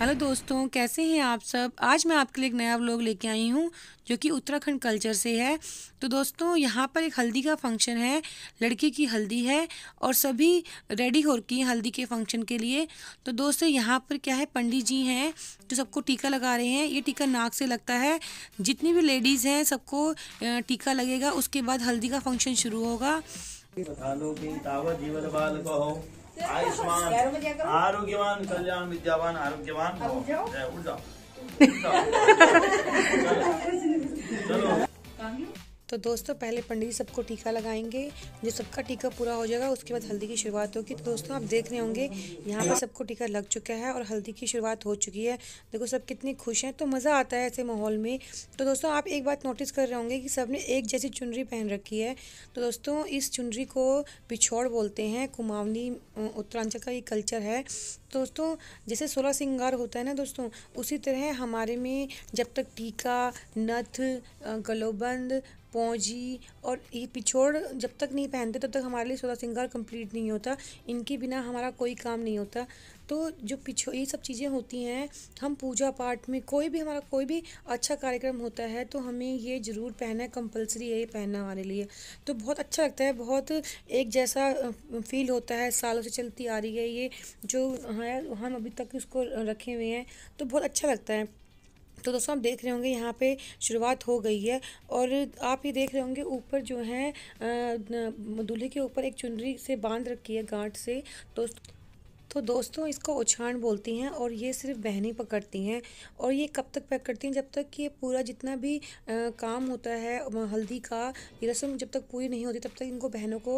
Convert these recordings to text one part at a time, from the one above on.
Hello दोस्तों, कैसे हैं आप सब। आज मैं आपके लिए एक नया व्लॉग लेके आई हूँ जो कि उत्तराखंड कल्चर से है। तो दोस्तों, यहाँ पर एक हल्दी का फंक्शन है। लड़की की हल्दी है और सभी रेडी हो रखी हैं हल्दी के फंक्शन के लिए। तो दोस्तों, यहाँ पर क्या है, पंडित जी हैं जो सबको टीका लगा रहे हैं। ये टीका नाक से लगता है। जितनी भी लेडीज़ हैं सबको टीका लगेगा। उसके बाद हल्दी का फंक्शन शुरू होगा। आयुष्मान आरोग्यवान कल्याण विद्यावान आरोग्यवान भव। जय उठ जाओ। चलो। तो दोस्तों, पहले पंडित जी सबको टीका लगाएंगे। जब सबका टीका पूरा हो जाएगा उसके बाद हल्दी की शुरुआत होगी। तो दोस्तों, आप देख रहे होंगे यहाँ पर सबको टीका लग चुका है और हल्दी की शुरुआत हो चुकी है। देखो सब कितने खुश हैं। तो मज़ा आता है ऐसे माहौल में। तो दोस्तों, आप एक बात नोटिस कर रहे होंगे कि सबने एक जैसी चुनरी पहन रखी है। तो दोस्तों, इस चुनरी को पिछोड़ बोलते हैं। कुमाऊनी उत्तरांचल का ये कल्चर है। दोस्तों, जैसे 16 श्रृंगार होता है ना दोस्तों, उसी तरह हमारे में जब तक टीका, नथ, गलोबंद, पौंजी और ये पिछोड़ जब तक नहीं पहनते तब तक हमारे लिए 16 श्रृंगार कंप्लीट नहीं होता। इनके बिना हमारा कोई काम नहीं होता। तो जो ये सब चीज़ें होती हैं, हम पूजा पाठ में हमारा कोई भी अच्छा कार्यक्रम होता है तो हमें ये ज़रूर पहनना है। कंपलसरी है ये पहनना हमारे लिए। तो बहुत अच्छा लगता है। बहुत एक जैसा फील होता है। सालों से चलती आ रही है ये जो है, हम अभी तक उसको रखे हुए हैं। तो बहुत अच्छा लगता है। तो दोस्तों, आप देख रहे होंगे यहाँ पे शुरुआत हो गई है। और आप ये देख रहे होंगे ऊपर जो है दूल्हे के ऊपर एक चुनरी से बांध रखी है गांठ से। तो दोस्तों, इसको उछाण बोलती हैं और ये सिर्फ बहनें पकड़ती हैं। और ये कब तक पकड़ती हैं, जब तक कि पूरा जितना भी काम होता है हल्दी का, ये रस्म जब तक पूरी नहीं होती तब तक इनको बहनों को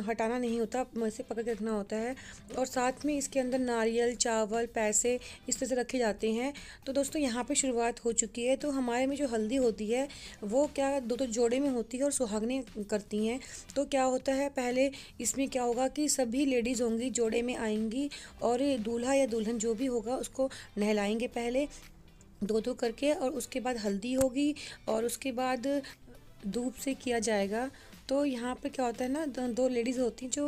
हटाना नहीं होता, ऐसे पकड़ के रखना होता है। और साथ में इसके अंदर नारियल, चावल, पैसे इस तरह से रखे जाते हैं। तो दोस्तों, यहाँ पे शुरुआत हो चुकी है। तो हमारे में जो हल्दी होती है वो क्या दो जोड़े में होती है और सुहागनें करती हैं। तो क्या होता है, पहले इसमें क्या होगा कि सभी लेडीज़ होंगी जोड़े में आएंगी और दूल्हा या दुल्हन जो भी होगा उसको नहलाएंगे पहले दो दो करके। और उसके बाद हल्दी होगी और उसके बाद धूप से किया जाएगा। तो यहाँ पर क्या होता है ना, दो लेडीज़ होती हैं जो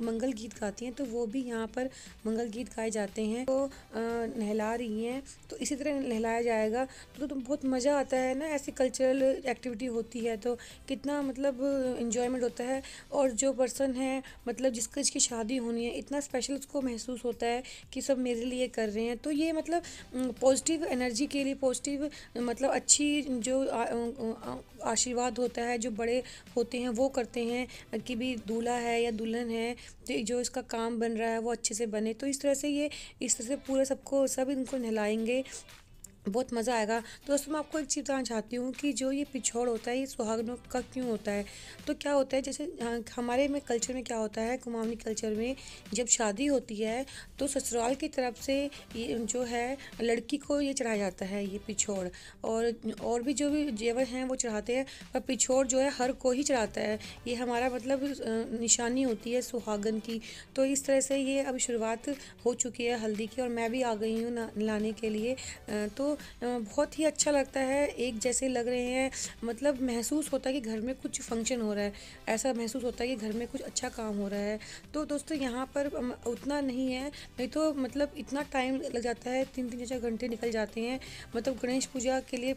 मंगल गीत गाती हैं। तो वो भी यहाँ पर मंगल गीत गाए जाते हैं। तो नहला रही हैं, तो इसी तरह नहलाया जाएगा। तो बहुत मज़ा आता है ना, ऐसी कल्चरल एक्टिविटी होती है तो कितना मतलब इन्जॉयमेंट होता है। और जो पर्सन है मतलब जिसकी शादी होनी है, इतना स्पेशल उसको महसूस होता है कि सब मेरे लिए कर रहे हैं। तो ये मतलब पॉजिटिव एनर्जी के लिए, पॉजिटिव मतलब अच्छी जो आशीर्वाद होता है, जो बड़े होते हैं वो करते हैं कि भी दूल्हा है या दुल्हन है तो जो इसका काम बन रहा है वो अच्छे से बने। तो इस तरह से पूरे सब इनको नहलाएंगे। बहुत मज़ा आएगा। तो दोस्तों, मैं आपको एक चीज़ बताना चाहती हूँ कि जो ये पिछोड़ होता है ये सुहागनों का क्यों होता है। तो क्या होता है, जैसे हमारे में कल्चर में क्या होता है, कुमाऊनी कल्चर में जब शादी होती है तो ससुराल की तरफ से ये जो है लड़की को ये चढ़ाया जाता है, ये पिछोड़। और भी जो भी जेवर हैं वो चढ़ाते हैं, पर पिछोड़ जो है हर कोई ही चढ़ाता है। ये हमारा मतलब निशानी होती है सुहागन की। तो इस तरह से ये अभी शुरुआत हो चुकी है हल्दी की और मैं भी आ गई हूँ नहलाने के लिए। तो बहुत ही अच्छा लगता है। एक जैसे लग रहे हैं, मतलब महसूस होता है कि घर में कुछ फंक्शन हो रहा है। ऐसा महसूस होता है कि घर में कुछ अच्छा काम हो रहा है। तो दोस्तों, यहाँ पर उतना नहीं है, नहीं तो मतलब इतना टाइम लग जाता है, 3-3 घंटे निकल जाते हैं। मतलब गणेश पूजा के लिए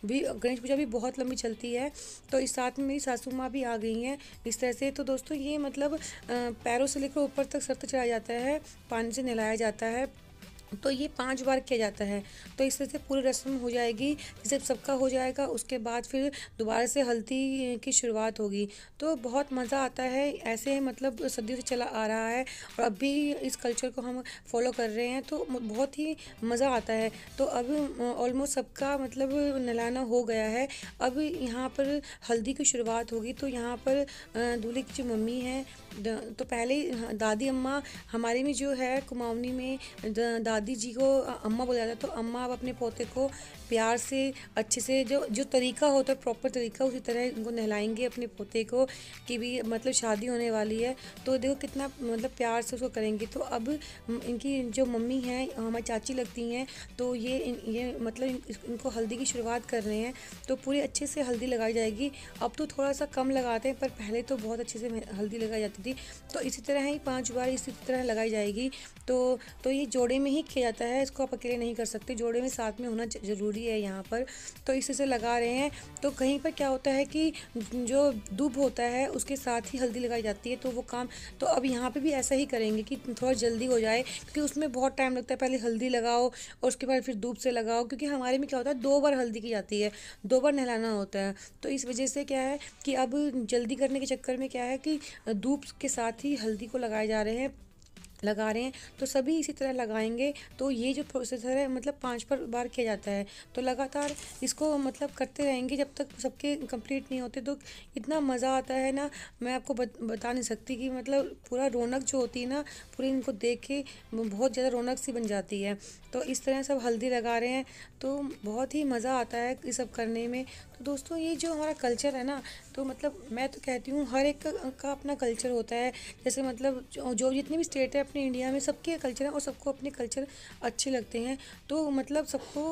भी गणेश पूजा भी बहुत लंबी चलती है। तो इस साथ में मेरी सासू माँ भी आ गई हैं इस तरह से। तो दोस्तों, ये मतलब पैरों से लेकर ऊपर तक सर तक चढ़ाया जाता है, पानी से नहलाया जाता है। तो ये 5 बार किया जाता है। तो इस तरह से पूरी रस्म हो जाएगी। जब सबका हो जाएगा उसके बाद फिर दोबारा से हल्दी की शुरुआत होगी। तो बहुत मज़ा आता है। ऐसे मतलब सदियों से चला आ रहा है और अब भी इस कल्चर को हम फॉलो कर रहे हैं। तो बहुत ही मज़ा आता है। तो अब ऑलमोस्ट सबका मतलब नहलाना हो गया है। अब यहाँ पर हल्दी की शुरुआत होगी। तो यहाँ पर दूल्हे की जो मम्मी है, तो पहले दादी अम्मा हमारे में जो है कुमाऊनी में दादी जी को अम्मा बोला जाता है। तो अम्मा अब अपने पोते को प्यार से अच्छे से जो तरीका होता है, प्रॉपर तरीका, उसी तरह इनको नहलाएंगे अपने पोते को कि भी मतलब शादी होने वाली है, तो देखो कितना मतलब प्यार से उसको करेंगे। तो अब इनकी जो मम्मी हैं, हमारी चाची लगती हैं, तो ये मतलब इनको हल्दी की शुरुआत कर रहे हैं। तो पूरे अच्छे से हल्दी लगाई जाएगी। अब तो थोड़ा सा कम लगाते हैं, पर पहले तो बहुत अच्छे से हल्दी लगाई जाती थी। तो इसी तरह ही 5 बार इसी तरह लगाई जाएगी। तो ये जोड़े में ही किया जाता है, इसको आप अकेले नहीं कर सकते, जोड़े में साथ में होना ज़रूरी है यहाँ पर। तो इसी से लगा रहे हैं। तो कहीं पर क्या होता है कि जो दूब होता है उसके साथ ही हल्दी लगाई जाती है, तो वो काम तो अब यहाँ पे भी ऐसा ही करेंगे कि थोड़ा जल्दी हो जाए, क्योंकि उसमें बहुत टाइम लगता है। पहले हल्दी लगाओ और उसके बाद फिर दूब से लगाओ, क्योंकि हमारे में क्या होता है 2 बार हल्दी की जाती है, 2 बार नहलाना होता है। तो इस वजह से क्या है कि अब जल्दी करने के चक्कर में क्या है कि दूब के साथ ही हल्दी को लगा रहे हैं। तो सभी इसी तरह लगाएंगे। तो ये जो प्रोसेसर है मतलब 5 बार किया जाता है। तो लगातार इसको मतलब करते रहेंगे जब तक सबके कंप्लीट नहीं होते। तो इतना मज़ा आता है ना, मैं आपको बता नहीं सकती कि मतलब पूरा रौनक जो होती है ना, पूरी इनको देख के बहुत ज़्यादा रौनक सी बन जाती है। तो इस तरह सब हल्दी लगा रहे हैं, तो बहुत ही मज़ा आता है ये सब करने में। तो दोस्तों ये जो हमारा कल्चर है ना, तो मतलब मैं तो कहती हूँ हर एक का अपना कल्चर होता है। जैसे मतलब जो जितने भी स्टेट है अपने इंडिया में, सबके कल्चर है और सबको अपने कल्चर अच्छे लगते हैं। तो मतलब सबको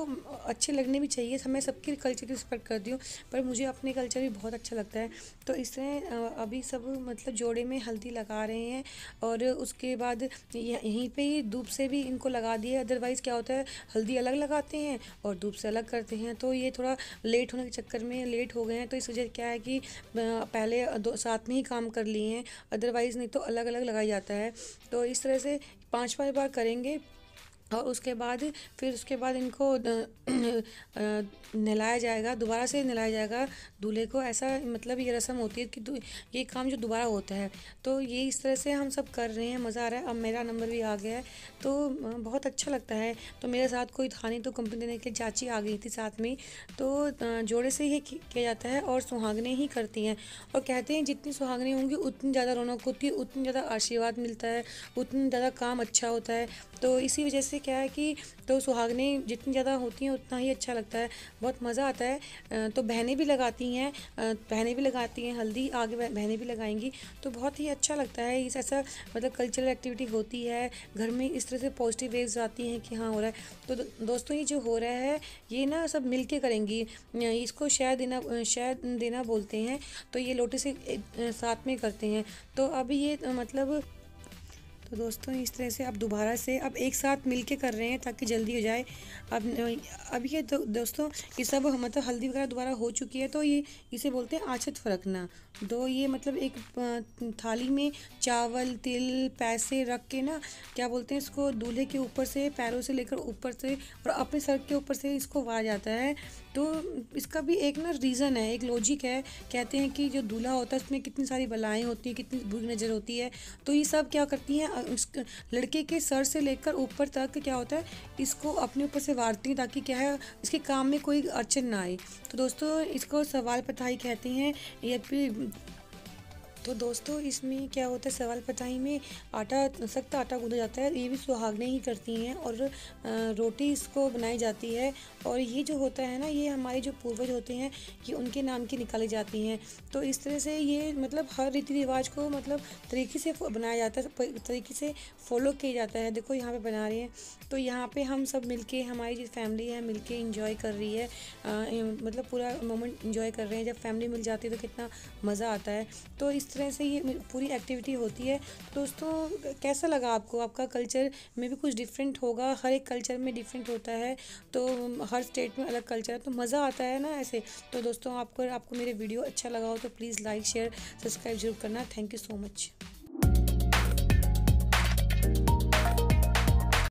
अच्छे लगने भी चाहिए। मैं सबके कल्चर की रिस्पेक्ट करती हूँ, पर मुझे अपने कल्चर भी बहुत अच्छा लगता है। तो इस तरह अभी सब मतलब जोड़े में हल्दी लगा रहे हैं, और उसके बाद यहीं पे ही धूप से भी इनको लगा दिए। अदरवाइज़ क्या होता है, हल्दी अलग लगाते हैं और धूप से अलग करते हैं। तो ये थोड़ा लेट होने के चक्कर में लेट हो गए हैं। तो इस वजह क्या है कि पहले साथ में ही काम कर लिए हैं, अदरवाइज़ नहीं तो अलग अलग लगाया जाता है। तो इस तरह से 5 बार करेंगे, और उसके बाद इनको नहलाया जाएगा, दोबारा से नहलाया जाएगा दूल्हे को। ऐसा मतलब ये रस्म होती है कि ये काम जो दोबारा होता है। तो ये इस तरह से हम सब कर रहे हैं, मज़ा आ रहा है। अब मेरा नंबर भी आ गया है, तो बहुत अच्छा लगता है। तो मेरे साथ कोई था नहीं, तो कंपनी देने के लिए चाची आ गई थी साथ में। तो जोड़े से ही किया जाता है, और सुहागनें ही करती हैं। और कहते हैं जितनी सुहागनें होंगी उतनी ज़्यादा रौनक होती है, उतनी ज़्यादा आशीर्वाद मिलता है, उतनी ज़्यादा काम अच्छा होता है। तो इसी वजह से क्या है कि तो सुहागनें जितनी ज़्यादा होती हैं उतना ही अच्छा लगता है, बहुत मज़ा आता है। तो बहनें भी लगाती हैं हल्दी, आगे बहनें भी लगाएंगी। तो बहुत ही अच्छा लगता है। इस ऐसा मतलब कल्चरल एक्टिविटी होती है घर में, इस तरह से पॉजिटिव वेव्स आती हैं कि हाँ हो रहा है। तो दोस्तों ये जो हो रहा है ये ना सब मिल के करेंगी। इसको शहद देना बोलते हैं। तो ये लोटे से साथ में करते हैं। तो अभी ये मतलब तो दोस्तों इस तरह से अब दोबारा से अब एक साथ मिलके कर रहे हैं ताकि जल्दी हो जाए। अब ये दोस्तों ये सब मतलब हल्दी वगैरह दोबारा हो चुकी है। तो ये इसे बोलते हैं आछत फरकना। तो ये मतलब एक थाली में चावल तिल पैसे रख के ना, क्या बोलते हैं इसको, दूल्हे के ऊपर से पैरों से लेकर ऊपर से और अपने सर के ऊपर से इसको वाया जाता है। तो इसका भी एक ना रीज़न है, एक लॉजिक है। कहते हैं कि जो दूल्हा होता है उसमें कितनी सारी बलाएं होती हैं, कितनी बुरी नज़र होती है। तो ये सब क्या करती हैं, उस लड़के के सर से लेकर ऊपर तक क्या होता है, इसको अपने ऊपर से वारती हैं ताकि क्या है इसके काम में कोई अड़चन ना आए। तो दोस्तों इसको सवाल पताई कहते हैं। ये फिर तो दोस्तों इसमें क्या होता है, सवाल पताई में सख्त आटा गूंदा जाता है। ये भी सुहागनें ही करती हैं, और रोटी इसको बनाई जाती है। और ये जो होता है ना, ये हमारे जो पूर्वज होते हैं ये उनके नाम की निकाली जाती हैं। तो इस तरह से ये मतलब हर रीति रिवाज को मतलब तरीके से बनाया जाता है, तरीके से फॉलो किया जाता है। देखो यहाँ पे बना रहे हैं, तो यहाँ पे हम सब मिलके, हमारी जो फैमिली है मिलके इंजॉय कर रही है। मतलब पूरा मोमेंट इंजॉय कर रहे हैं। जब फैमिली मिल जाती है तो कितना मज़ा आता है। तो इस तरह से ये पूरी एक्टिविटी होती है। दोस्तों कैसा लगा आपको? आपका कल्चर में भी कुछ डिफरेंट होगा, हर एक कल्चर में डिफरेंट होता है। तो हर स्टेट में अलग कल्चर है, तो मज़ा आता है ना ऐसे। तो दोस्तों आपको मेरे वीडियो अच्छा लगा हो तो प्लीज़ लाइक शेयर सब्सक्राइब जरूर करना। Thank you so much.